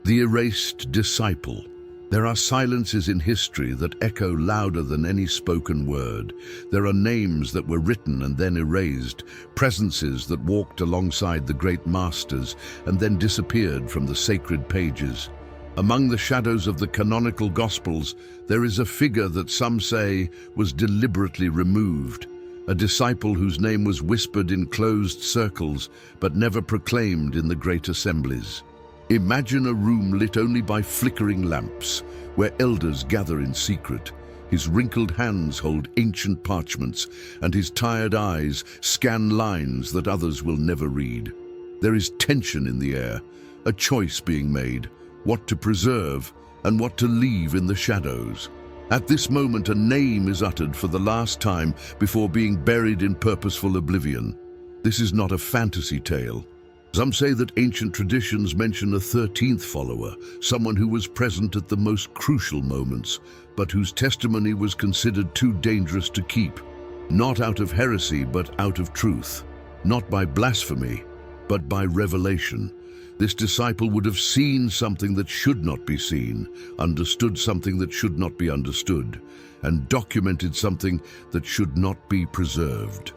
The erased disciple. There are silences in history that echo louder than any spoken word. There are names that were written and then erased, presences that walked alongside the great masters and then disappeared from the sacred pages. Among the shadows of the canonical Gospels, there is a figure that some say was deliberately removed, a disciple whose name was whispered in closed circles but never proclaimed in the great assemblies. Imagine a room lit only by flickering lamps, where elders gather in secret. His wrinkled hands hold ancient parchments, and his tired eyes scan lines that others will never read. There is tension in the air, a choice being made, what to preserve and what to leave in the shadows. At this moment, a name is uttered for the last time before being buried in purposeful oblivion. This is not a fantasy tale. Some say that ancient traditions mention a 13th follower, someone who was present at the most crucial moments, but whose testimony was considered too dangerous to keep. Not out of heresy, but out of truth. Not by blasphemy, but by revelation. This disciple would have seen something that should not be seen, understood something that should not be understood, and documented something that should not be preserved.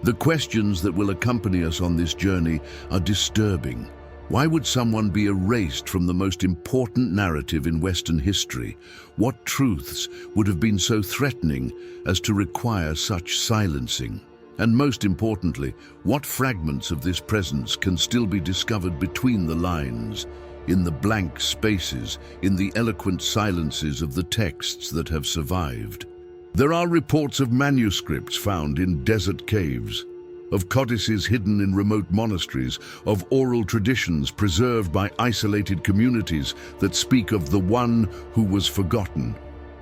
The questions that will accompany us on this journey are disturbing. Why would someone be erased from the most important narrative in Western history? What truths would have been so threatening as to require such silencing? And most importantly, what fragments of this presence can still be discovered between the lines, in the blank spaces, in the eloquent silences of the texts that have survived? There are reports of manuscripts found in desert caves, of codices hidden in remote monasteries, of oral traditions preserved by isolated communities that speak of the one who was forgotten.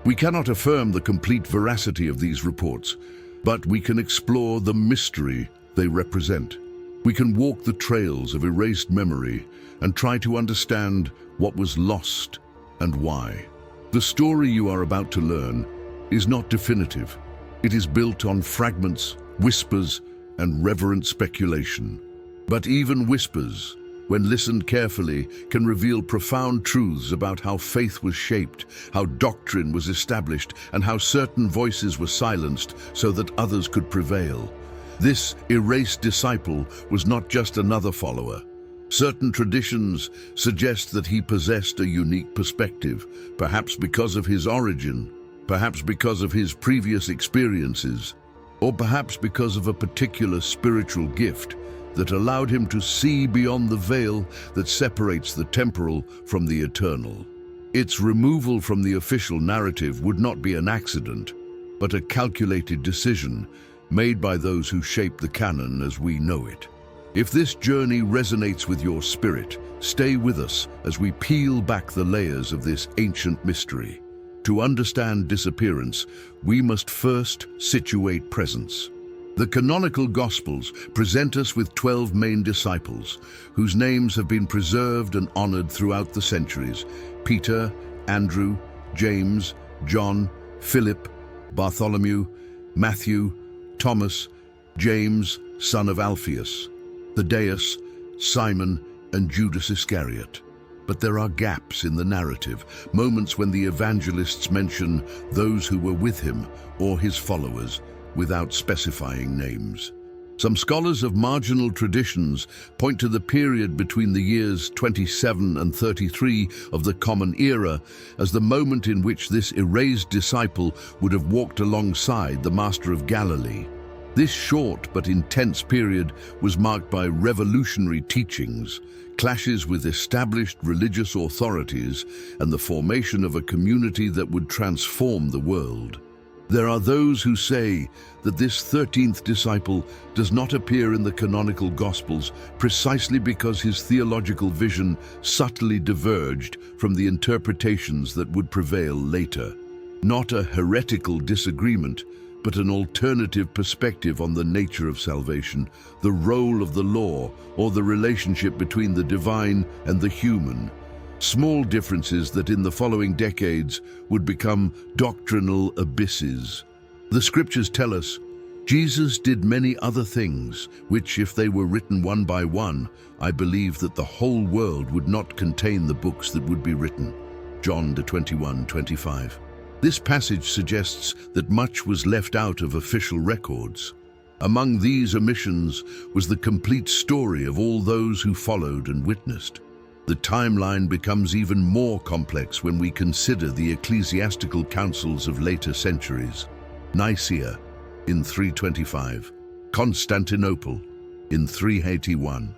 We cannot affirm the complete veracity of these reports, but we can explore the mystery they represent. We can walk the trails of erased memory and try to understand what was lost and why. The story you are about to learn is not definitive. It is built on fragments, whispers, and reverent speculation. But even whispers, when listened carefully, can reveal profound truths about how faith was shaped, how doctrine was established, and how certain voices were silenced so that others could prevail. This erased disciple was not just another follower. Certain traditions suggest that he possessed a unique perspective, perhaps because of his origin, perhaps because of his previous experiences, or perhaps because of a particular spiritual gift that allowed him to see beyond the veil that separates the temporal from the eternal. Its removal from the official narrative would not be an accident, but a calculated decision made by those who shape the canon as we know it. If this journey resonates with your spirit, stay with us as we peel back the layers of this ancient mystery. To understand disappearance, we must first situate presence. The canonical Gospels present us with 12 main disciples, whose names have been preserved and honored throughout the centuries: Peter, Andrew, James, John, Philip, Bartholomew, Matthew, Thomas, James, son of Alphaeus, Thaddeus, Simon, and Judas Iscariot. But there are gaps in the narrative, moments when the evangelists mention those who were with him or his followers, without specifying names. Some scholars of marginal traditions point to the period between the years 27 and 33 of the Common Era as the moment in which this erased disciple would have walked alongside the Master of Galilee. This short but intense period was marked by revolutionary teachings, clashes with established religious authorities, and the formation of a community that would transform the world. There are those who say that this 13th disciple does not appear in the canonical Gospels precisely because his theological vision subtly diverged from the interpretations that would prevail later. Not a heretical disagreement, but an alternative perspective on the nature of salvation, the role of the law, or the relationship between the divine and the human. Small differences that in the following decades would become doctrinal abysses. The scriptures tell us, Jesus did many other things, which, if they were written one by one, I believe that the whole world would not contain the books that would be written. John 21:25. This passage suggests that much was left out of official records. Among these omissions was the complete story of all those who followed and witnessed. The timeline becomes even more complex when we consider the ecclesiastical councils of later centuries. Nicaea in 325, Constantinople in 381,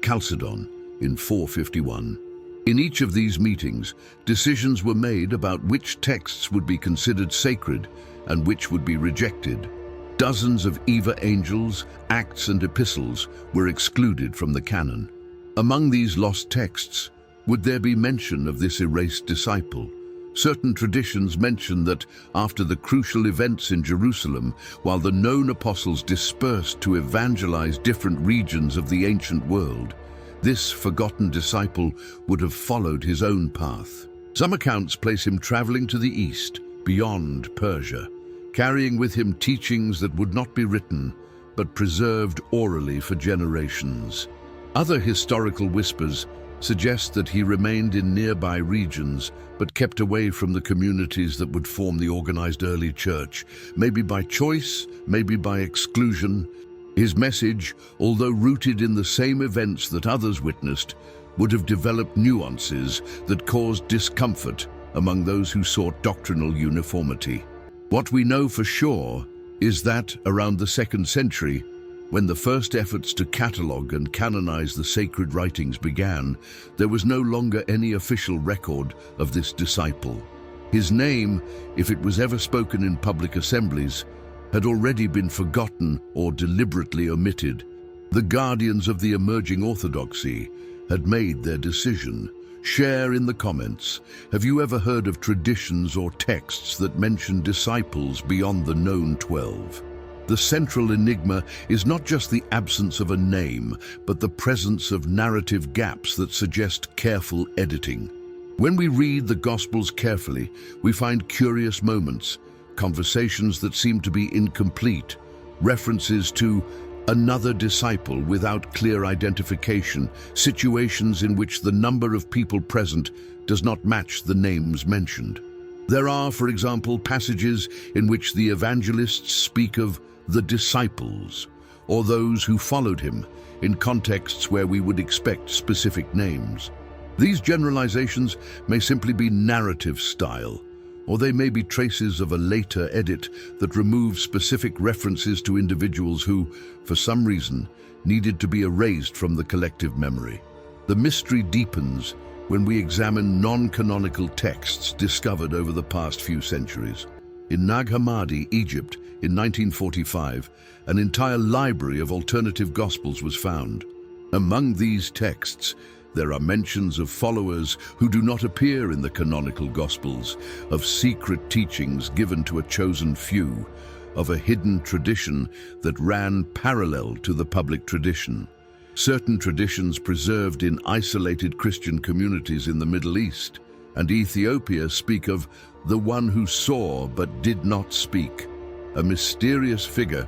Chalcedon in 451. In each of these meetings, decisions were made about which texts would be considered sacred and which would be rejected. Dozens of evangels, acts and epistles were excluded from the canon. Among these lost texts, would there be mention of this erased disciple? Certain traditions mention that after the crucial events in Jerusalem, while the known apostles dispersed to evangelize different regions of the ancient world, this forgotten disciple would have followed his own path. Some accounts place him traveling to the east, beyond Persia, carrying with him teachings that would not be written, but preserved orally for generations. Other historical whispers suggest that he remained in nearby regions, but kept away from the communities that would form the organized early church, maybe by choice, maybe by exclusion. His message, although rooted in the same events that others witnessed, would have developed nuances that caused discomfort among those who sought doctrinal uniformity. What we know for sure is that, around the 2nd century, when the first efforts to catalogue and canonize the sacred writings began, there was no longer any official record of this disciple. His name, if it was ever spoken in public assemblies, had already been forgotten or deliberately omitted. The guardians of the emerging orthodoxy had made their decision. Share in the comments. Have you ever heard of traditions or texts that mention disciples beyond the known 12? The central enigma is not just the absence of a name, but the presence of narrative gaps that suggest careful editing. When we read the Gospels carefully, we find curious moments, conversations that seem to be incomplete, references to another disciple without clear identification, situations in which the number of people present does not match the names mentioned. There are, for example, passages in which the evangelists speak of the disciples, or those who followed him, in contexts where we would expect specific names. These generalizations may simply be narrative style, or they may be traces of a later edit that removes specific references to individuals who, for some reason, needed to be erased from the collective memory. The mystery deepens when we examine non-canonical texts discovered over the past few centuries. In Nag Hammadi, Egypt, in 1945, an entire library of alternative gospels was found. Among these texts, there are mentions of followers who do not appear in the canonical Gospels, of secret teachings given to a chosen few, of a hidden tradition that ran parallel to the public tradition. Certain traditions preserved in isolated Christian communities in the Middle East and Ethiopia speak of the one who saw but did not speak, a mysterious figure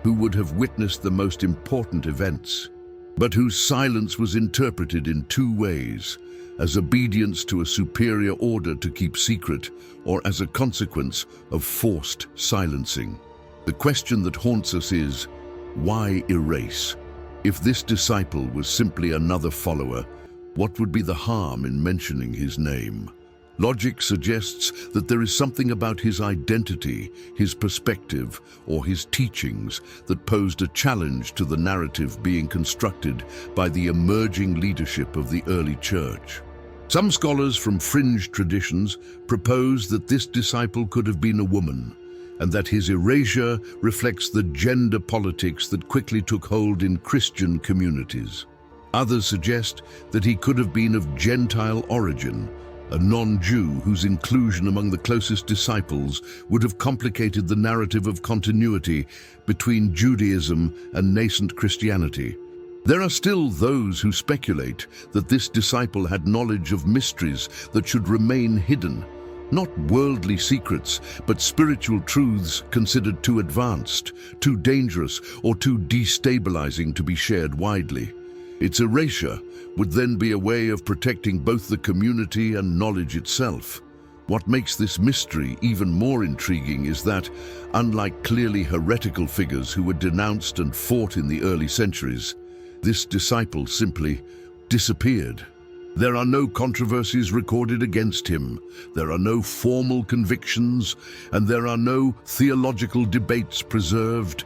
who would have witnessed the most important events, but whose silence was interpreted in two ways: as obedience to a superior order to keep secret, or as a consequence of forced silencing. The question that haunts us is, why erase? If this disciple was simply another follower, what would be the harm in mentioning his name? Logic suggests that there is something about his identity, his perspective, or his teachings that posed a challenge to the narrative being constructed by the emerging leadership of the early church. Some scholars from fringe traditions propose that this disciple could have been a woman, and that his erasure reflects the gender politics that quickly took hold in Christian communities. Others suggest that he could have been of Gentile origin, a non-Jew whose inclusion among the closest disciples would have complicated the narrative of continuity between Judaism and nascent Christianity. There are still those who speculate that this disciple had knowledge of mysteries that should remain hidden, Not worldly secrets, but spiritual truths considered too advanced, too dangerous, or too destabilizing to be shared widely. Its erasure would then be a way of protecting both the community and knowledge itself. What makes this mystery even more intriguing is that, unlike clearly heretical figures who were denounced and fought in the early centuries, this disciple simply disappeared. There are no controversies recorded against him, there are no formal convictions, and there are no theological debates preserved.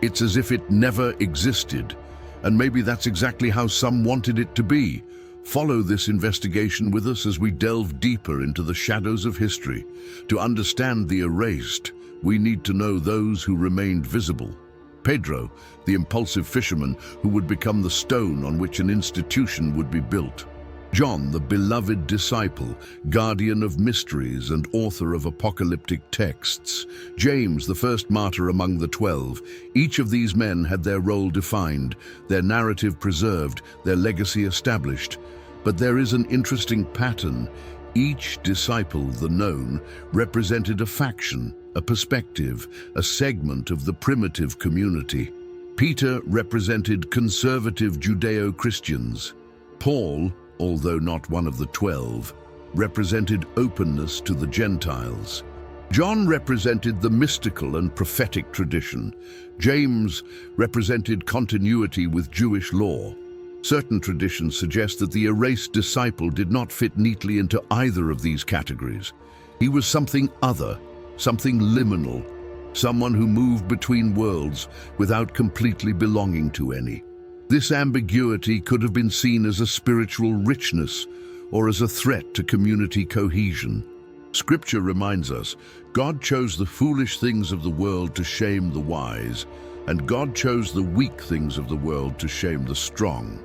It's as if it never existed, and maybe that's exactly how some wanted it to be. Follow this investigation with us as we delve deeper into the shadows of history. To understand the erased, we need to know those who remained visible. Pedro, the impulsive fisherman who would become the stone on which an institution would be built. John, the beloved disciple, guardian of mysteries and author of apocalyptic texts. James, the first martyr among the 12. Each of these men had their role defined, their narrative preserved, their legacy established. But there is an interesting pattern. Each disciple, the known, represented a faction, a perspective, a segment of the primitive community. Peter represented conservative Judeo-Christians. Paul, although not one of the 12, represented openness to the Gentiles. John represented the mystical and prophetic tradition. James represented continuity with Jewish law. Certain traditions suggest that the erased disciple did not fit neatly into either of these categories. He was something other, something liminal, someone who moved between worlds without completely belonging to any. This ambiguity could have been seen as a spiritual richness or as a threat to community cohesion. Scripture reminds us, God chose the foolish things of the world to shame the wise, and God chose the weak things of the world to shame the strong.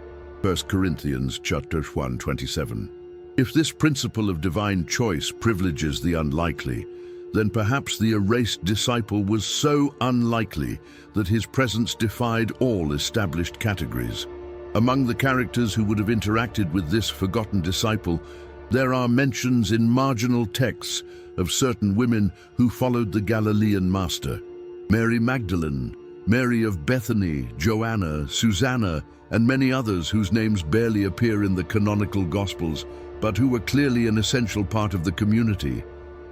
1 Corinthians chapter 1:27. If this principle of divine choice privileges the unlikely, then perhaps the erased disciple was so unlikely that his presence defied all established categories. Among the characters who would have interacted with this forgotten disciple, there are mentions in marginal texts of certain women who followed the Galilean master. Mary Magdalene, Mary of Bethany, Joanna, Susanna, and many others whose names barely appear in the canonical Gospels, but who were clearly an essential part of the community.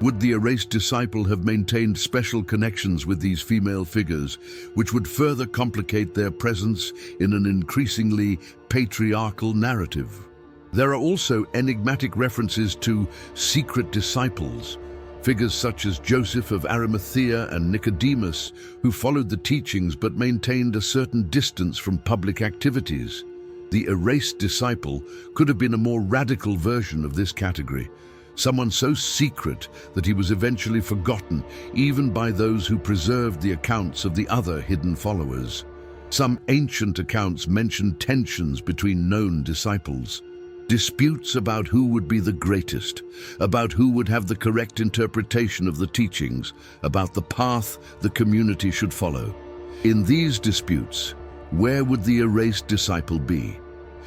Would the erased disciple have maintained special connections with these female figures, which would further complicate their presence in an increasingly patriarchal narrative? There are also enigmatic references to secret disciples, figures such as Joseph of Arimathea and Nicodemus, who followed the teachings but maintained a certain distance from public activities. The erased disciple could have been a more radical version of this category, someone so secret that he was eventually forgotten even by those who preserved the accounts of the other hidden followers. Some ancient accounts mention tensions between known disciples, disputes about who would be the greatest, about who would have the correct interpretation of the teachings, about the path the community should follow. In these disputes, where would the erased disciple be?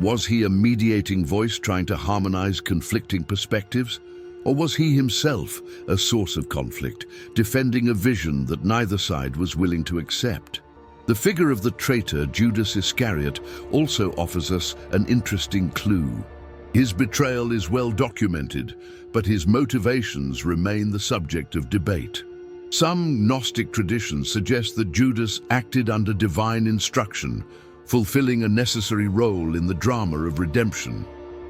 Was he a mediating voice trying to harmonize conflicting perspectives? Or was he himself a source of conflict, defending a vision that neither side was willing to accept? The figure of the traitor, Judas Iscariot, also offers us an interesting clue. His betrayal is well documented, but his motivations remain the subject of debate. Some Gnostic traditions suggest that Judas acted under divine instruction, fulfilling a necessary role in the drama of redemption.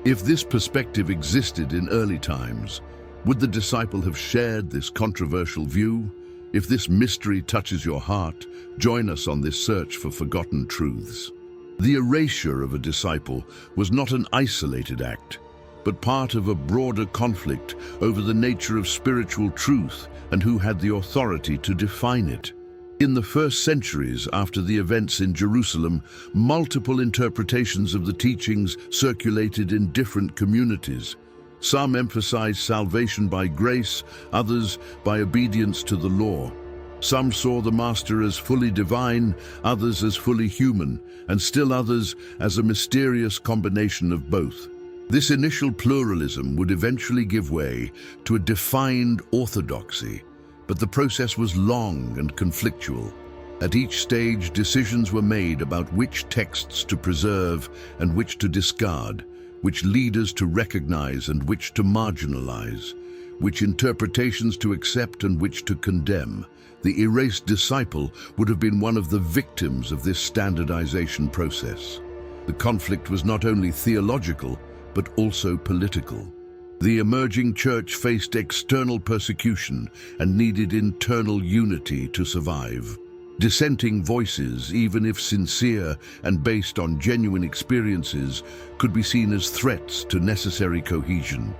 If this perspective existed in early times, would the disciple have shared this controversial view? If this mystery touches your heart, join us on this search for forgotten truths. The erasure of a disciple was not an isolated act, but part of a broader conflict over the nature of spiritual truth and who had the authority to define it. In the first centuries after the events in Jerusalem, multiple interpretations of the teachings circulated in different communities. Some emphasized salvation by grace, others by obedience to the law. Some saw the Master as fully divine, others as fully human, and still others as a mysterious combination of both. This initial pluralism would eventually give way to a defined orthodoxy, but the process was long and conflictual. At each stage, decisions were made about which texts to preserve and which to discard, which leaders to recognize and which to marginalize, which interpretations to accept and which to condemn. The erased disciple would have been one of the victims of this standardization process. The conflict was not only theological, but also political. The emerging church faced external persecution and needed internal unity to survive. Dissenting voices, even if sincere and based on genuine experiences, could be seen as threats to necessary cohesion.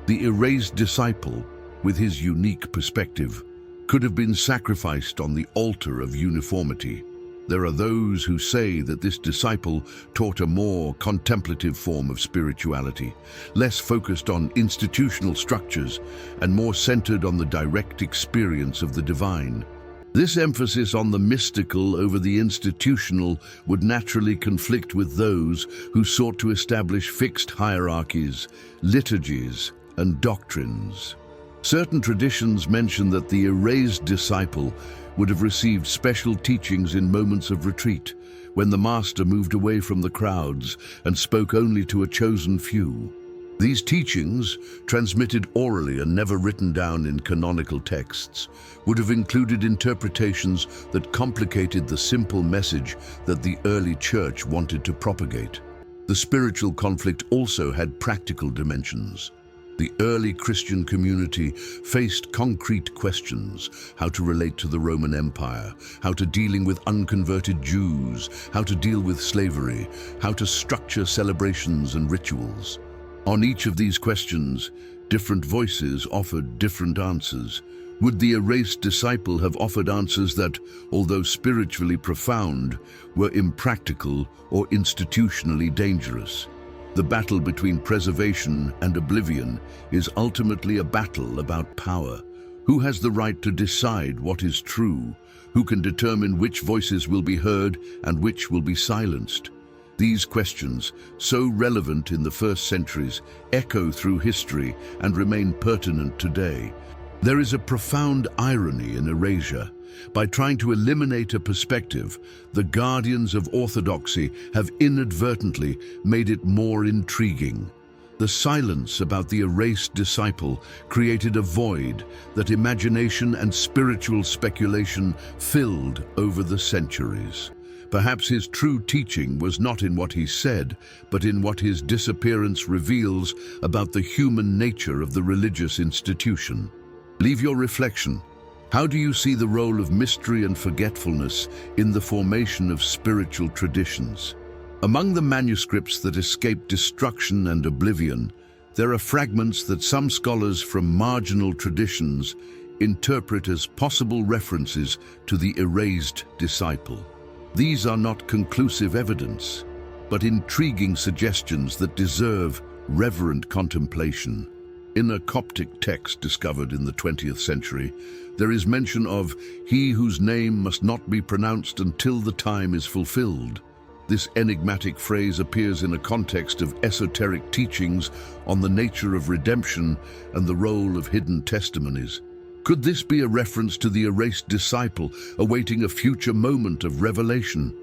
The erased disciple, with his unique perspective, could have been sacrificed on the altar of uniformity. There are those who say that this disciple taught a more contemplative form of spirituality, less focused on institutional structures and more centered on the direct experience of the divine. This emphasis on the mystical over the institutional would naturally conflict with those who sought to establish fixed hierarchies, liturgies, and doctrines. Certain traditions mention that the erased disciple would have received special teachings in moments of retreat, when the master moved away from the crowds and spoke only to a chosen few. These teachings, transmitted orally and never written down in canonical texts, would have included interpretations that complicated the simple message that the early church wanted to propagate. The spiritual conflict also had practical dimensions. The early Christian community faced concrete questions: how to relate to the Roman Empire, how to dealing with unconverted Jews, how to deal with slavery, how to structure celebrations and rituals. On each of these questions, different voices offered different answers. Would the erased disciple have offered answers that, although spiritually profound, were impractical or institutionally dangerous? The battle between preservation and oblivion is ultimately a battle about power. Who has the right to decide what is true? Who can determine which voices will be heard and which will be silenced? These questions, so relevant in the first centuries, echo through history and remain pertinent today. There is a profound irony in erasure. By trying to eliminate a perspective, the guardians of orthodoxy have inadvertently made it more intriguing. The silence about the erased disciple created a void that imagination and spiritual speculation filled over the centuries. Perhaps his true teaching was not in what he said, but in what his disappearance reveals about the human nature of the religious institution. Leave your reflection. How do you see the role of mystery and forgetfulness in the formation of spiritual traditions? Among the manuscripts that escaped destruction and oblivion, there are fragments that some scholars from marginal traditions interpret as possible references to the erased disciple. These are not conclusive evidence, but intriguing suggestions that deserve reverent contemplation. In a Coptic text discovered in the 20th century, there is mention of "he whose name must not be pronounced until the time is fulfilled." This enigmatic phrase appears in a context of esoteric teachings on the nature of redemption and the role of hidden testimonies. Could this be a reference to the erased disciple awaiting a future moment of revelation?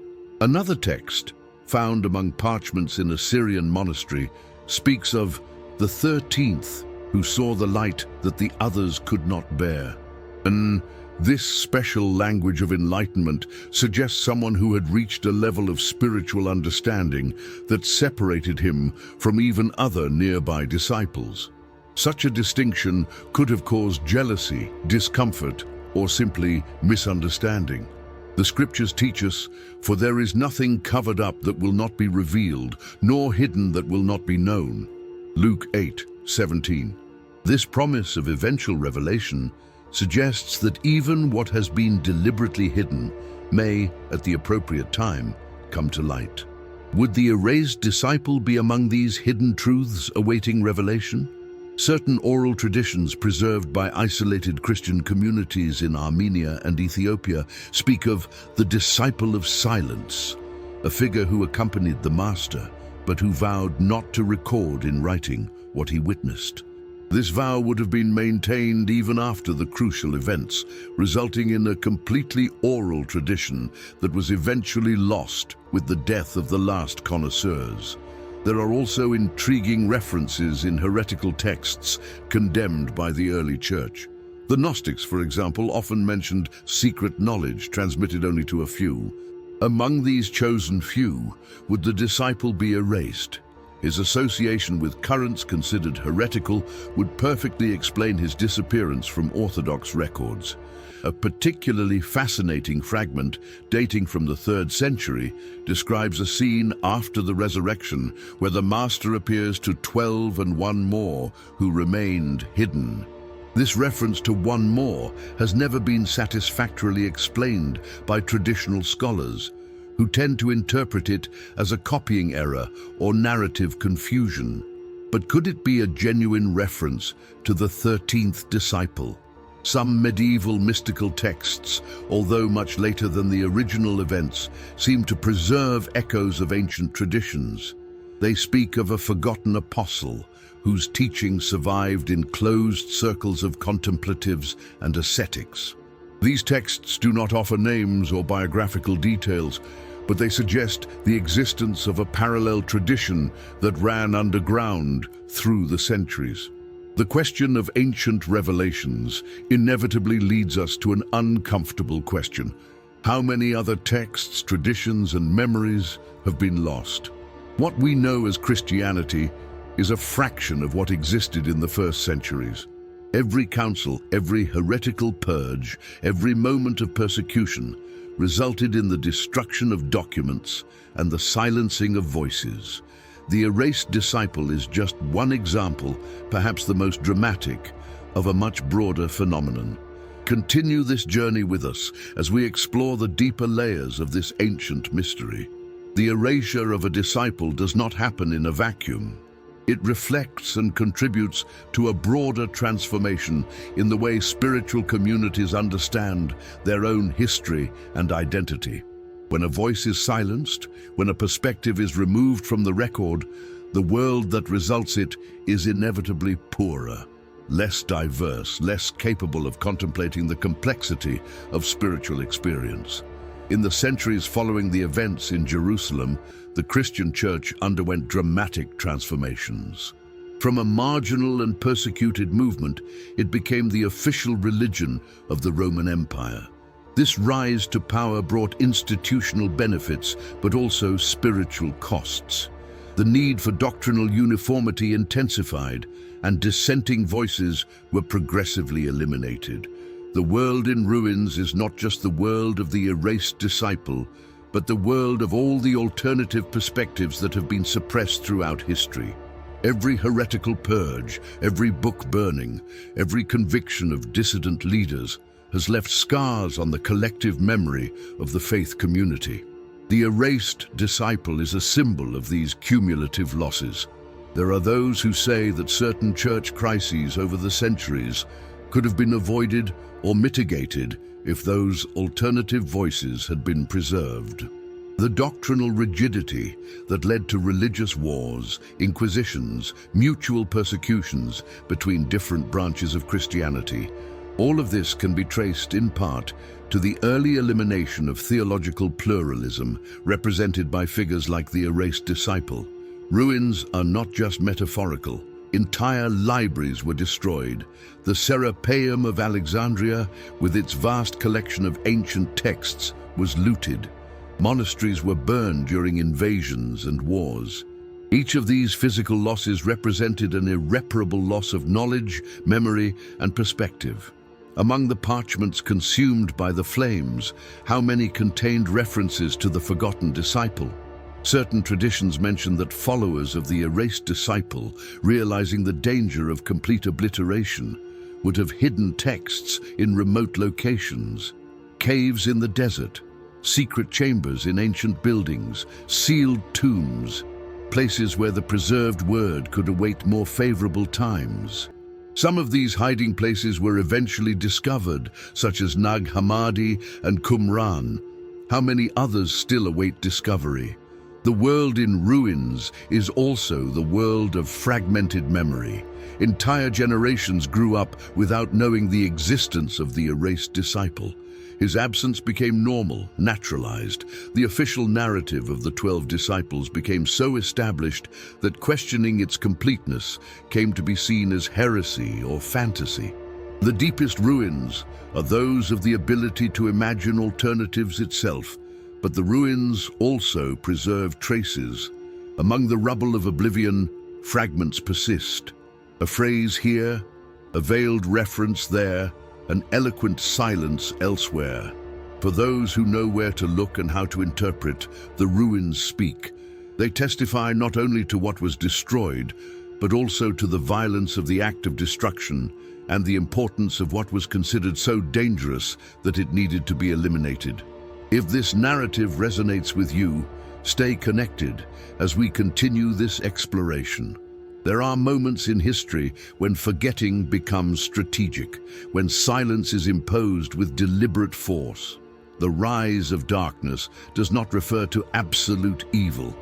Another text, found among parchments in a Syrian monastery, speaks of the 13th who saw the light that the others could not bear. And this special language of enlightenment suggests someone who had reached a level of spiritual understanding that separated him from even other nearby disciples. Such a distinction could have caused jealousy, discomfort, or simply misunderstanding. The scriptures teach us, "For there is nothing covered up that will not be revealed, nor hidden that will not be known." Luke 8:17. This promise of eventual revelation suggests that even what has been deliberately hidden may, at the appropriate time, come to light. Would the erased disciple be among these hidden truths awaiting revelation? Certain oral traditions preserved by isolated Christian communities in Armenia and Ethiopia speak of the disciple of silence, a figure who accompanied the master, but who vowed not to record in writing what he witnessed. This vow would have been maintained even after the crucial events, resulting in a completely oral tradition that was eventually lost with the death of the last connoisseurs. There are also intriguing references in heretical texts condemned by the early church. The Gnostics, for example, often mentioned secret knowledge transmitted only to a few. Among these chosen few, would the disciple be erased? His association with currents considered heretical would perfectly explain his disappearance from orthodox records. A particularly fascinating fragment, dating from the 3rd century, describes a scene after the resurrection where the Master appears to 12 and one more who remained hidden. This reference to one more has never been satisfactorily explained by traditional scholars, who tend to interpret it as a copying error or narrative confusion. But could it be a genuine reference to the 13th disciple? Some medieval mystical texts, although much later than the original events, seem to preserve echoes of ancient traditions. They speak of a forgotten apostle whose teaching survived in closed circles of contemplatives and ascetics. These texts do not offer names or biographical details, but they suggest the existence of a parallel tradition that ran underground through the centuries. The question of ancient revelations inevitably leads us to an uncomfortable question. How many other texts, traditions, and memories have been lost? What we know as Christianity is a fraction of what existed in the first centuries. Every council, every heretical purge, every moment of persecution resulted in the destruction of documents and the silencing of voices. The erased disciple is just one example, perhaps the most dramatic, of a much broader phenomenon. Continue this journey with us as we explore the deeper layers of this ancient mystery. The erasure of a disciple does not happen in a vacuum. It reflects and contributes to a broader transformation in the way spiritual communities understand their own history and identity. When a voice is silenced, when a perspective is removed from the record, the world that results it is inevitably poorer, less diverse, less capable of contemplating the complexity of spiritual experience. In the centuries following the events in Jerusalem, the Christian church underwent dramatic transformations. From a marginal and persecuted movement, it became the official religion of the Roman Empire. This rise to power brought institutional benefits, but also spiritual costs. The need for doctrinal uniformity intensified, and dissenting voices were progressively eliminated. The world in ruins is not just the world of the erased disciple, but the world of all the alternative perspectives that have been suppressed throughout history. Every heretical purge, every book burning, every conviction of dissident leaders has left scars on the collective memory of the faith community. The erased disciple is a symbol of these cumulative losses. There are those who say that certain church crises over the centuries could have been avoided or mitigated if those alternative voices had been preserved. The doctrinal rigidity that led to religious wars, inquisitions, mutual persecutions between different branches of Christianity, all of this can be traced in part to the early elimination of theological pluralism represented by figures like the erased disciple. Ruins are not just metaphorical. Entire libraries were destroyed. The Serapeum of Alexandria, with its vast collection of ancient texts, was looted. Monasteries were burned during invasions and wars. Each of these physical losses represented an irreparable loss of knowledge, memory, and perspective. Among the parchments consumed by the flames, how many contained references to the forgotten disciple? Certain traditions mention that followers of the erased disciple, realizing the danger of complete obliteration, would have hidden texts in remote locations. Caves in the desert, secret chambers in ancient buildings, sealed tombs, places where the preserved word could await more favorable times. Some of these hiding places were eventually discovered, such as Nag Hammadi and Qumran. How many others still await discovery? The world in ruins is also the world of fragmented memory. Entire generations grew up without knowing the existence of the erased disciple. His absence became normal, naturalized. The official narrative of the 12 disciples became so established that questioning its completeness came to be seen as heresy or fantasy. The deepest ruins are those of the ability to imagine alternatives itself, but the ruins also preserve traces. Among the rubble of oblivion, fragments persist. A phrase here, a veiled reference there, an eloquent silence elsewhere. For those who know where to look and how to interpret, the ruins speak. They testify not only to what was destroyed, but also to the violence of the act of destruction and the importance of what was considered so dangerous that it needed to be eliminated. If this narrative resonates with you, stay connected as we continue this exploration. There are moments in history when forgetting becomes strategic, when silence is imposed with deliberate force. The rise of darkness does not refer to absolute evil,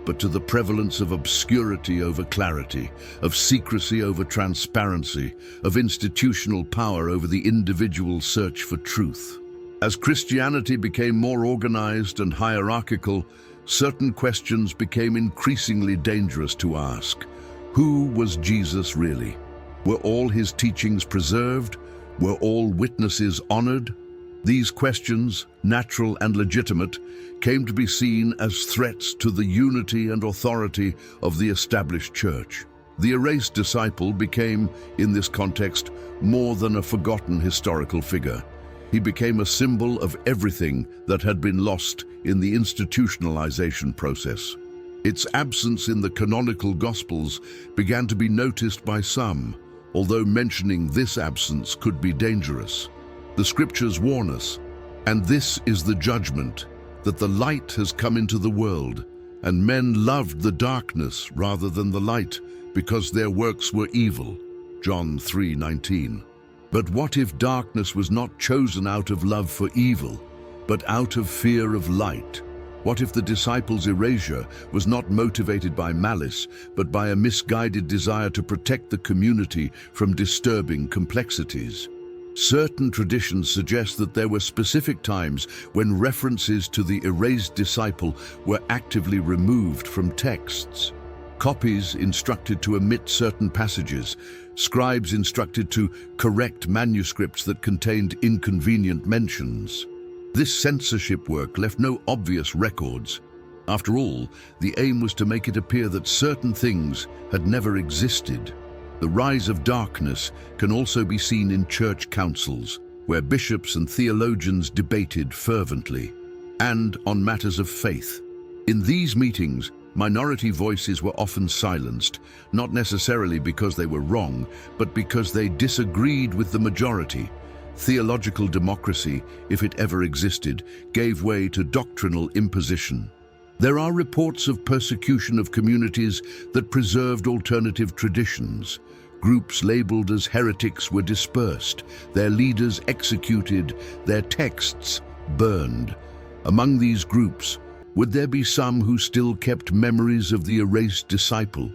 but to the prevalence of obscurity over clarity, of secrecy over transparency, of institutional power over the individual search for truth. As Christianity became more organized and hierarchical, certain questions became increasingly dangerous to ask. Who was Jesus really? Were all his teachings preserved? Were all witnesses honored? These questions, natural and legitimate, came to be seen as threats to the unity and authority of the established church. The erased disciple became, in this context, more than a forgotten historical figure. He became a symbol of everything that had been lost in the institutionalization process. Its absence in the canonical Gospels began to be noticed by some, although mentioning this absence could be dangerous. The Scriptures warn us, and this is the judgment, that the light has come into the world, and men loved the darkness rather than the light, because their works were evil. John 3:19. But what if darkness was not chosen out of love for evil, but out of fear of light? What if the disciples' erasure was not motivated by malice, but by a misguided desire to protect the community from disturbing complexities? Certain traditions suggest that there were specific times when references to the erased disciple were actively removed from texts. Copies instructed to omit certain passages, scribes instructed to correct manuscripts that contained inconvenient mentions. This censorship work left no obvious records. After all, the aim was to make it appear that certain things had never existed. The rise of darkness can also be seen in church councils, where bishops and theologians debated fervently, and on matters of faith. In these meetings, minority voices were often silenced, not necessarily because they were wrong, but because they disagreed with the majority. Theological democracy, if it ever existed, gave way to doctrinal imposition. There are reports of persecution of communities that preserved alternative traditions. Groups labeled as heretics were dispersed, their leaders executed, their texts burned. Among these groups, would there be some who still kept memories of the erased disciple?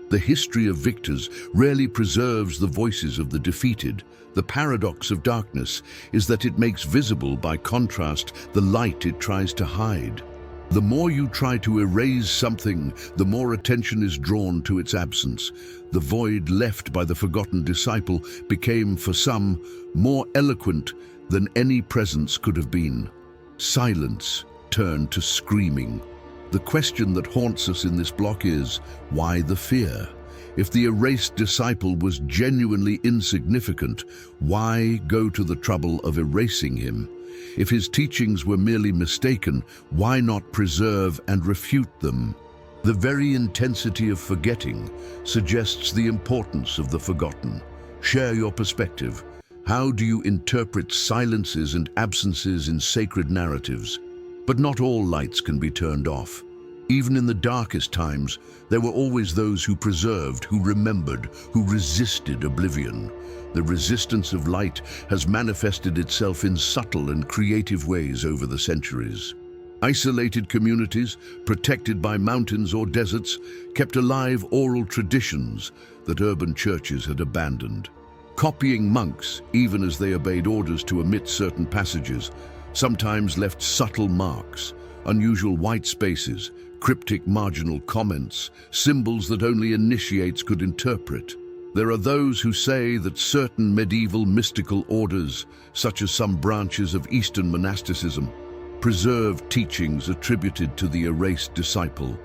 The history of victors rarely preserves the voices of the defeated. The paradox of darkness is that it makes visible, by contrast, the light it tries to hide. The more you try to erase something, the more attention is drawn to its absence. The void left by the forgotten disciple became, for some, more eloquent than any presence could have been. Silence turned to screaming. The question that haunts us in this block is, why the fear? If the erased disciple was genuinely insignificant, why go to the trouble of erasing him? If his teachings were merely mistaken, why not preserve and refute them? The very intensity of forgetting suggests the importance of the forgotten. Share your perspective. How do you interpret silences and absences in sacred narratives? But not all lights can be turned off. Even in the darkest times, there were always those who preserved, who remembered, who resisted oblivion. The resistance of light has manifested itself in subtle and creative ways over the centuries. Isolated communities, protected by mountains or deserts, kept alive oral traditions that urban churches had abandoned. Copying monks, even as they obeyed orders to omit certain passages, sometimes left subtle marks, unusual white spaces, cryptic marginal comments, symbols that only initiates could interpret. There are those who say that certain medieval mystical orders, such as some branches of Eastern monasticism, preserved teachings attributed to the erased disciple.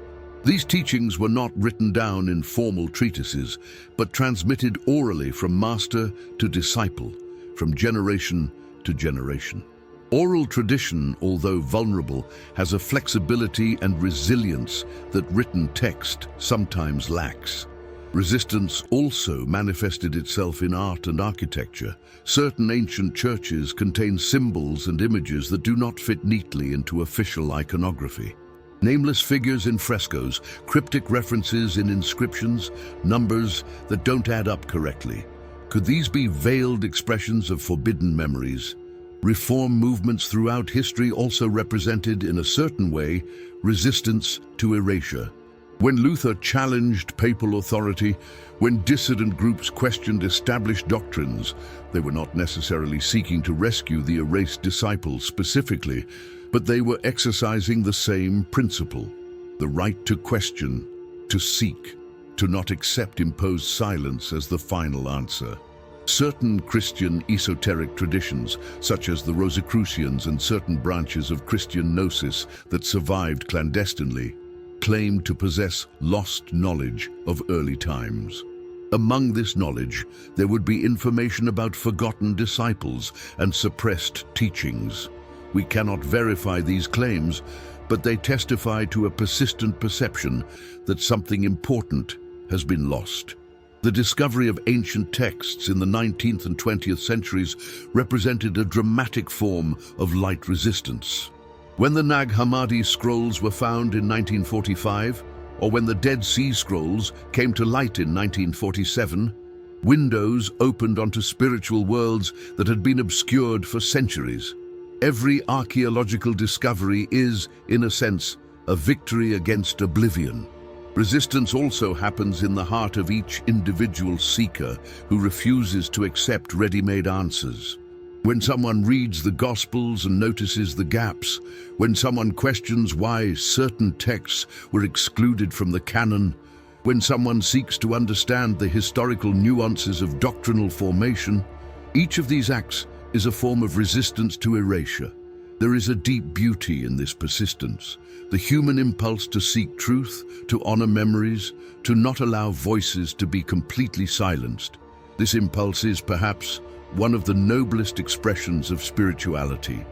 These teachings were not written down in formal treatises, but transmitted orally from master to disciple, from generation to generation. Oral tradition, although vulnerable, has a flexibility and resilience that written text sometimes lacks. Resistance also manifested itself in art and architecture. Certain ancient churches contain symbols and images that do not fit neatly into official iconography. Nameless figures in frescoes, cryptic references in inscriptions, numbers that don't add up correctly. Could these be veiled expressions of forbidden memories? Reform movements throughout history also represented, in a certain way, resistance to erasure. When Luther challenged papal authority, when dissident groups questioned established doctrines, they were not necessarily seeking to rescue the erased disciples specifically, but they were exercising the same principle: the right to question, to seek, to not accept imposed silence as the final answer. Certain Christian esoteric traditions, such as the Rosicrucians and certain branches of Christian gnosis that survived clandestinely, claimed to possess lost knowledge of early times. Among this knowledge, there would be information about forgotten disciples and suppressed teachings. We cannot verify these claims, but they testify to a persistent perception that something important has been lost. The discovery of ancient texts in the 19th and 20th centuries represented a dramatic form of light resistance. When the Nag Hammadi scrolls were found in 1945, or when the Dead Sea Scrolls came to light in 1947, windows opened onto spiritual worlds that had been obscured for centuries. Every archaeological discovery is, in a sense, a victory against oblivion. Resistance also happens in the heart of each individual seeker who refuses to accept ready-made answers. When someone reads the Gospels and notices the gaps, when someone questions why certain texts were excluded from the canon, when someone seeks to understand the historical nuances of doctrinal formation, each of these acts is a form of resistance to erasure. There is a deep beauty in this persistence, the human impulse to seek truth, to honor memories, to not allow voices to be completely silenced. This impulse is, perhaps, one of the noblest expressions of spirituality.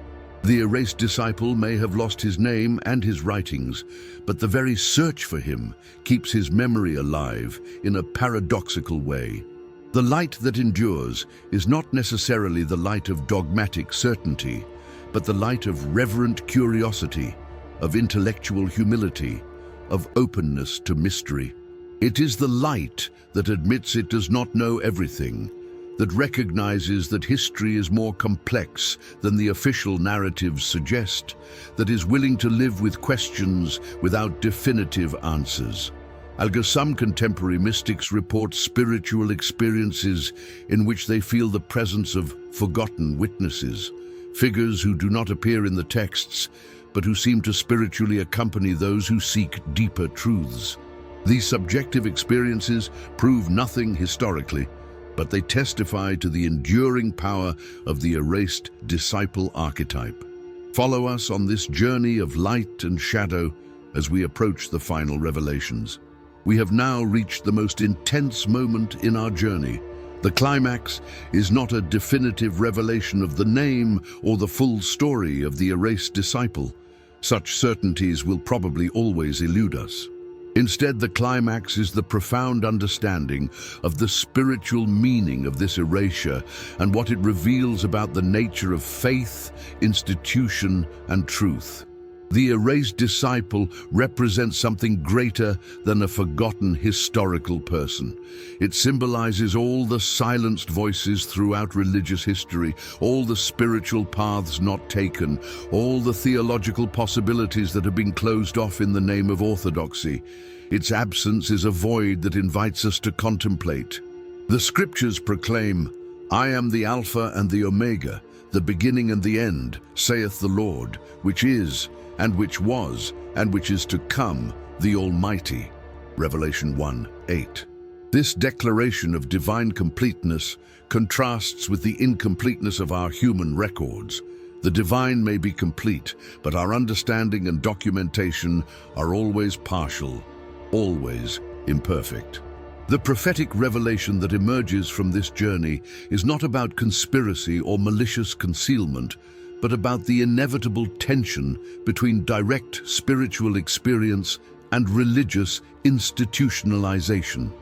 The erased disciple may have lost his name and his writings, but the very search for him keeps his memory alive in a paradoxical way. The light that endures is not necessarily the light of dogmatic certainty, but the light of reverent curiosity, of intellectual humility, of openness to mystery. It is the light that admits it does not know everything, that recognizes that history is more complex than the official narratives suggest, that is willing to live with questions without definitive answers. Although some contemporary mystics report spiritual experiences in which they feel the presence of forgotten witnesses, figures who do not appear in the texts, but who seem to spiritually accompany those who seek deeper truths. These subjective experiences prove nothing historically, but they testify to the enduring power of the erased disciple archetype. Follow us on this journey of light and shadow as we approach the final revelations. We have now reached the most intense moment in our journey. The climax is not a definitive revelation of the name or the full story of the erased disciple. Such certainties will probably always elude us. Instead, the climax is the profound understanding of the spiritual meaning of this erasure and what it reveals about the nature of faith, institution, and truth. The erased disciple represents something greater than a forgotten historical person. It symbolizes all the silenced voices throughout religious history, all the spiritual paths not taken, all the theological possibilities that have been closed off in the name of orthodoxy. Its absence is a void that invites us to contemplate. The scriptures proclaim, "I am the Alpha and the Omega, the beginning and the end, saith the Lord, which is, and which was, and which is to come, the Almighty." Revelation 1:8. This declaration of divine completeness contrasts with the incompleteness of our human records. The divine may be complete, but our understanding and documentation are always partial, always imperfect. The prophetic revelation that emerges from this journey is not about conspiracy or malicious concealment, but about the inevitable tension between direct spiritual experience and religious institutionalization.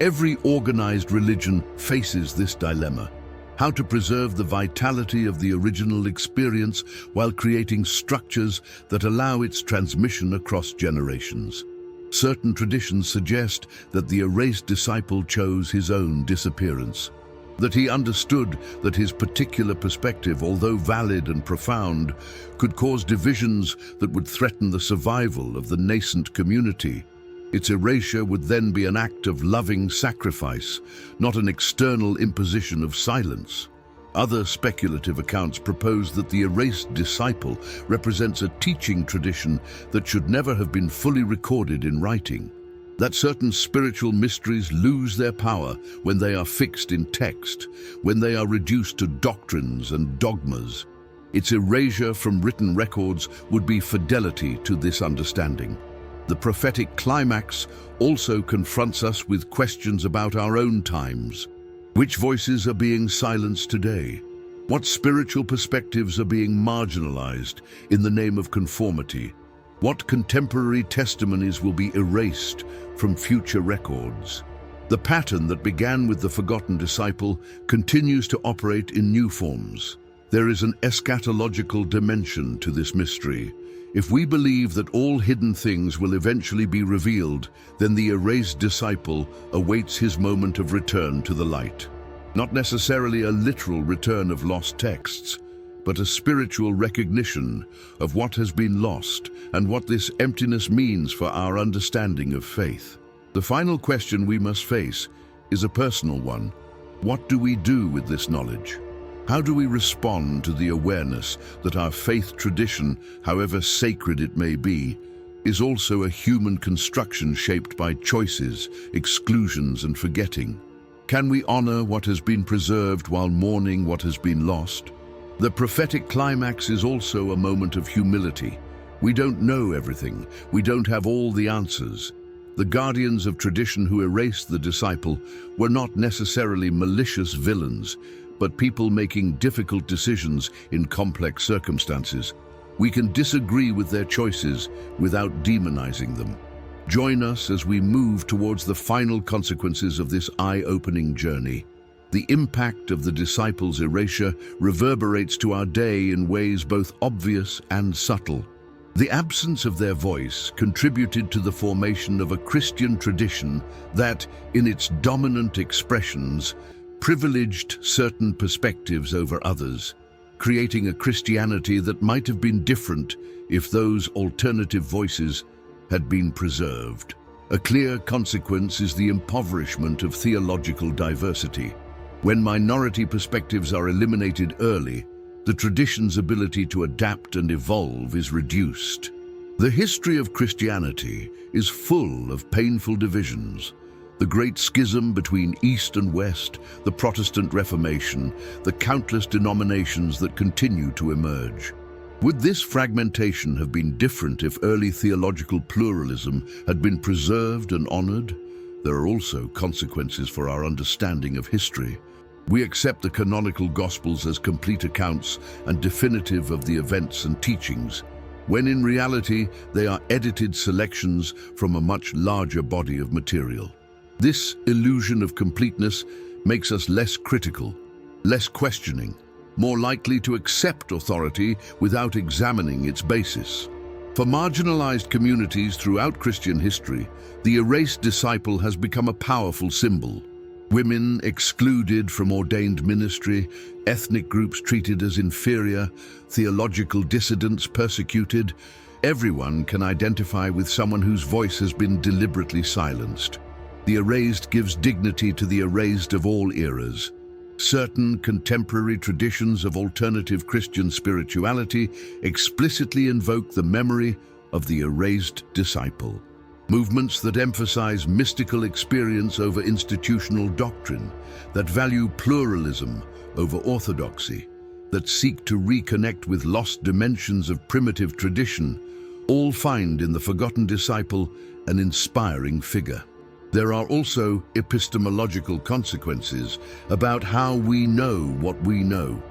Every organized religion faces this dilemma: how to preserve the vitality of the original experience while creating structures that allow its transmission across generations. Certain traditions suggest that the erased disciple chose his own disappearance, that he understood that his particular perspective, although valid and profound, could cause divisions that would threaten the survival of the nascent community. Its erasure would then be an act of loving sacrifice, not an external imposition of silence. Other speculative accounts propose that the erased disciple represents a teaching tradition that should never have been fully recorded in writing, that certain spiritual mysteries lose their power when they are fixed in text, when they are reduced to doctrines and dogmas. Its erasure from written records would be fidelity to this understanding. The prophetic climax also confronts us with questions about our own times. Which voices are being silenced today? What spiritual perspectives are being marginalized in the name of conformity? What contemporary testimonies will be erased from future records? The pattern that began with the forgotten disciple continues to operate in new forms. There is an eschatological dimension to this mystery. If we believe that all hidden things will eventually be revealed, then the erased disciple awaits his moment of return to the light. Not necessarily a literal return of lost texts, but a spiritual recognition of what has been lost and what this emptiness means for our understanding of faith. The final question we must face is a personal one. What do we do with this knowledge? How do we respond to the awareness that our faith tradition, however sacred it may be, is also a human construction shaped by choices, exclusions, and forgetting? Can we honor what has been preserved while mourning what has been lost? The prophetic climax is also a moment of humility. We don't know everything. We don't have all the answers. The guardians of tradition who erased the disciple were not necessarily malicious villains, but people making difficult decisions in complex circumstances. We can disagree with their choices without demonizing them. Join us as we move towards the final consequences of this eye-opening journey. The impact of the disciples' erasure reverberates to our day in ways both obvious and subtle. The absence of their voice contributed to the formation of a Christian tradition that, in its dominant expressions, privileged certain perspectives over others, creating a Christianity that might have been different if those alternative voices had been preserved. A clear consequence is the impoverishment of theological diversity. When minority perspectives are eliminated early, the tradition's ability to adapt and evolve is reduced. The history of Christianity is full of painful divisions. The great schism between East and West, the Protestant Reformation, the countless denominations that continue to emerge. Would this fragmentation have been different if early theological pluralism had been preserved and honored? There are also consequences for our understanding of history. We accept the canonical Gospels as complete accounts and definitive of the events and teachings, when in reality they are edited selections from a much larger body of material. This illusion of completeness makes us less critical, less questioning, more likely to accept authority without examining its basis. For marginalized communities throughout Christian history, the erased disciple has become a powerful symbol. Women excluded from ordained ministry, ethnic groups treated as inferior, theological dissidents persecuted. Everyone can identify with someone whose voice has been deliberately silenced. The erased gives dignity to the erased of all eras. Certain contemporary traditions of alternative Christian spirituality explicitly invoke the memory of the erased disciple. Movements that emphasize mystical experience over institutional doctrine, that value pluralism over orthodoxy, that seek to reconnect with lost dimensions of primitive tradition, all find in the forgotten disciple an inspiring figure. There are also epistemological consequences about how we know what we know.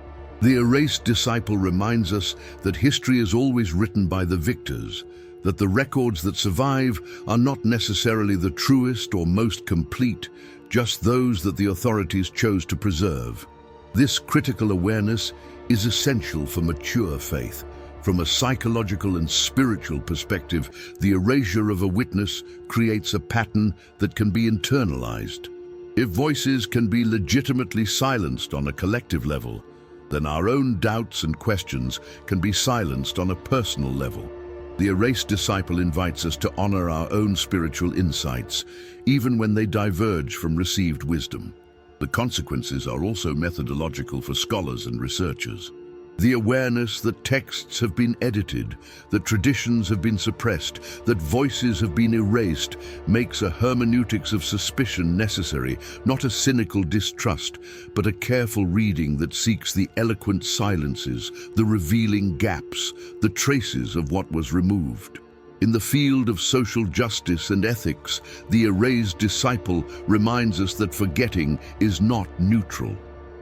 The erased disciple reminds us that history is always written by the victors, that the records that survive are not necessarily the truest or most complete, just those that the authorities chose to preserve. This critical awareness is essential for mature faith. From a psychological and spiritual perspective, the erasure of a witness creates a pattern that can be internalized. If voices can be legitimately silenced on a collective level, then our own doubts and questions can be silenced on a personal level. The erased disciple invites us to honor our own spiritual insights, even when they diverge from received wisdom. The consequences are also methodological for scholars and researchers. The awareness that texts have been edited, that traditions have been suppressed, that voices have been erased, makes a hermeneutics of suspicion necessary, not a cynical distrust, but a careful reading that seeks the eloquent silences, the revealing gaps, the traces of what was removed. In the field of social justice and ethics, the erased disciple reminds us that forgetting is not neutral.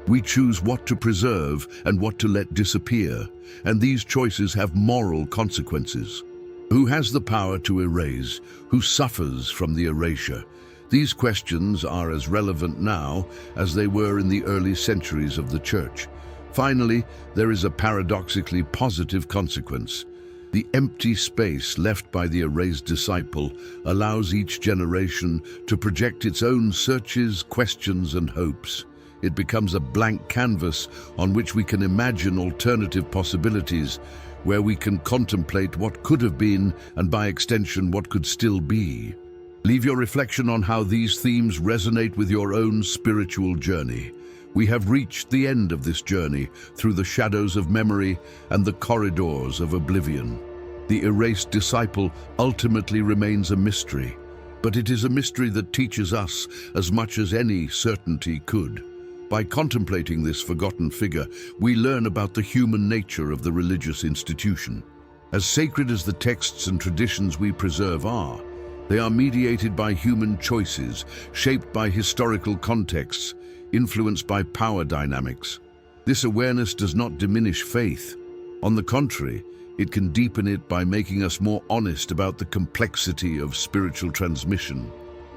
We choose what to preserve and what to let disappear, and these choices have moral consequences. Who has the power to erase? Who suffers from the erasure? These questions are as relevant now as they were in the early centuries of the Church. Finally, there is a paradoxically positive consequence. The empty space left by the erased disciple allows each generation to project its own searches, questions, and hopes. It becomes a blank canvas on which we can imagine alternative possibilities, where we can contemplate what could have been and by extension what could still be. Leave your reflection on how these themes resonate with your own spiritual journey. We have reached the end of this journey through the shadows of memory and the corridors of oblivion. The erased disciple ultimately remains a mystery, but it is a mystery that teaches us as much as any certainty could. By contemplating this forgotten figure, we learn about the human nature of the religious institution. As sacred as the texts and traditions we preserve are, they are mediated by human choices, shaped by historical contexts, influenced by power dynamics. This awareness does not diminish faith. On the contrary, it can deepen it by making us more honest about the complexity of spiritual transmission.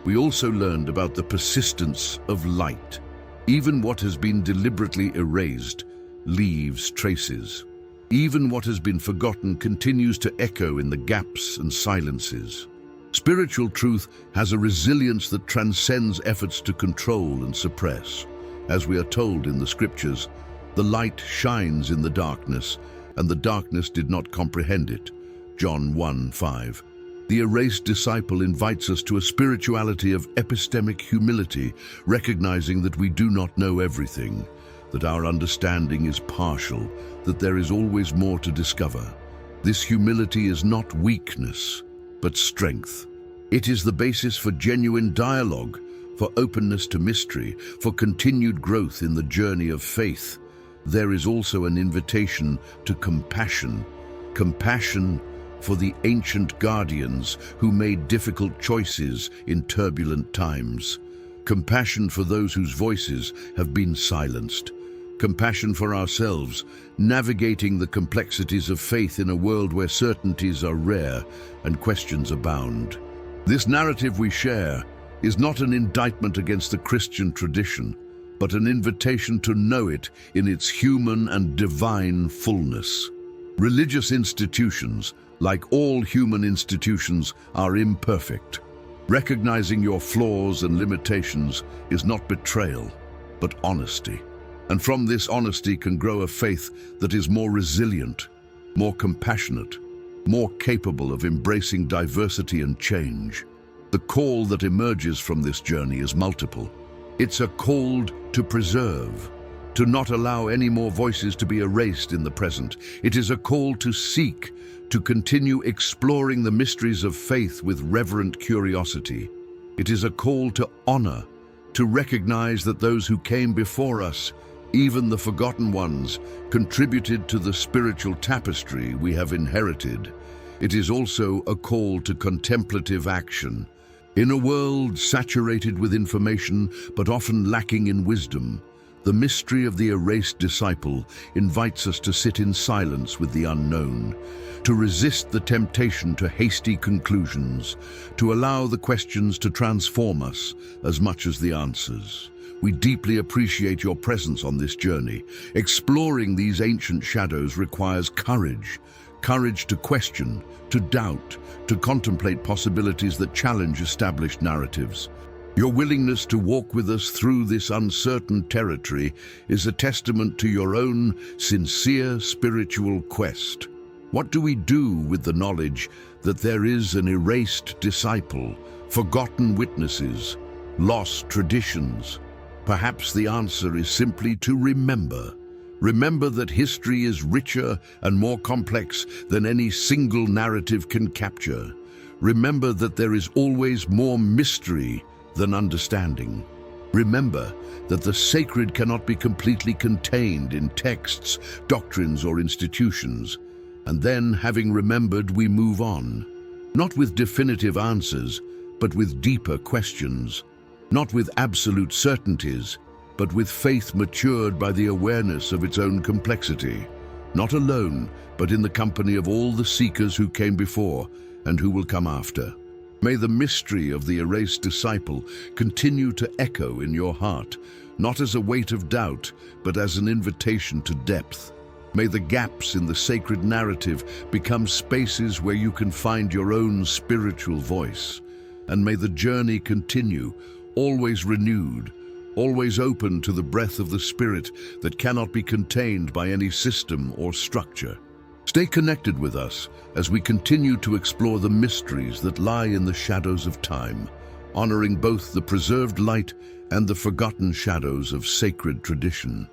We also learned about the persistence of light. Even what has been deliberately erased leaves traces. Even what has been forgotten continues to echo in the gaps and silences. Spiritual truth has a resilience that transcends efforts to control and suppress. As we are told in the scriptures, the light shines in the darkness, and the darkness did not comprehend it. John 1:5. The erased disciple invites us to a spirituality of epistemic humility, recognizing that we do not know everything, that our understanding is partial, that there is always more to discover. This humility is not weakness, but strength. It is the basis for genuine dialogue, for openness to mystery, for continued growth in the journey of faith. There is also an invitation to compassion. Compassion for the ancient guardians who made difficult choices in turbulent times. Compassion for those whose voices have been silenced. Compassion for ourselves, navigating the complexities of faith in a world where certainties are rare and questions abound. This narrative we share is not an indictment against the Christian tradition, but an invitation to know it in its human and divine fullness. Religious institutions, like all human institutions, are imperfect. Recognizing your flaws and limitations is not betrayal, but honesty. And from this honesty can grow a faith that is more resilient, more compassionate, more capable of embracing diversity and change. The call that emerges from this journey is multiple. It's a call to preserve, to not allow any more voices to be erased in the present. It is a call to seek, to continue exploring the mysteries of faith with reverent curiosity. It is a call to honor, to recognize that those who came before us, even the forgotten ones, contributed to the spiritual tapestry we have inherited. It is also a call to contemplative action. In a world saturated with information but often lacking in wisdom, the mystery of the erased disciple invites us to sit in silence with the unknown, to resist the temptation to hasty conclusions, to allow the questions to transform us as much as the answers. We deeply appreciate your presence on this journey. Exploring these ancient shadows requires courage. Courage to question, to doubt, to contemplate possibilities that challenge established narratives. Your willingness to walk with us through this uncertain territory is a testament to your own sincere spiritual quest. What do we do with the knowledge that there is an erased disciple, forgotten witnesses, lost traditions? Perhaps the answer is simply to remember. Remember that history is richer and more complex than any single narrative can capture. Remember that there is always more mystery than understanding. Remember that the sacred cannot be completely contained in texts, doctrines, or institutions. And then, having remembered, we move on. Not with definitive answers, but with deeper questions. Not with absolute certainties, but with faith matured by the awareness of its own complexity. Not alone, but in the company of all the seekers who came before and who will come after. May the mystery of the erased disciple continue to echo in your heart, not as a weight of doubt, but as an invitation to depth. May the gaps in the sacred narrative become spaces where you can find your own spiritual voice. And may the journey continue, always renewed, always open to the breath of the Spirit that cannot be contained by any system or structure. Stay connected with us as we continue to explore the mysteries that lie in the shadows of time, honoring both the preserved light and the forgotten shadows of sacred tradition.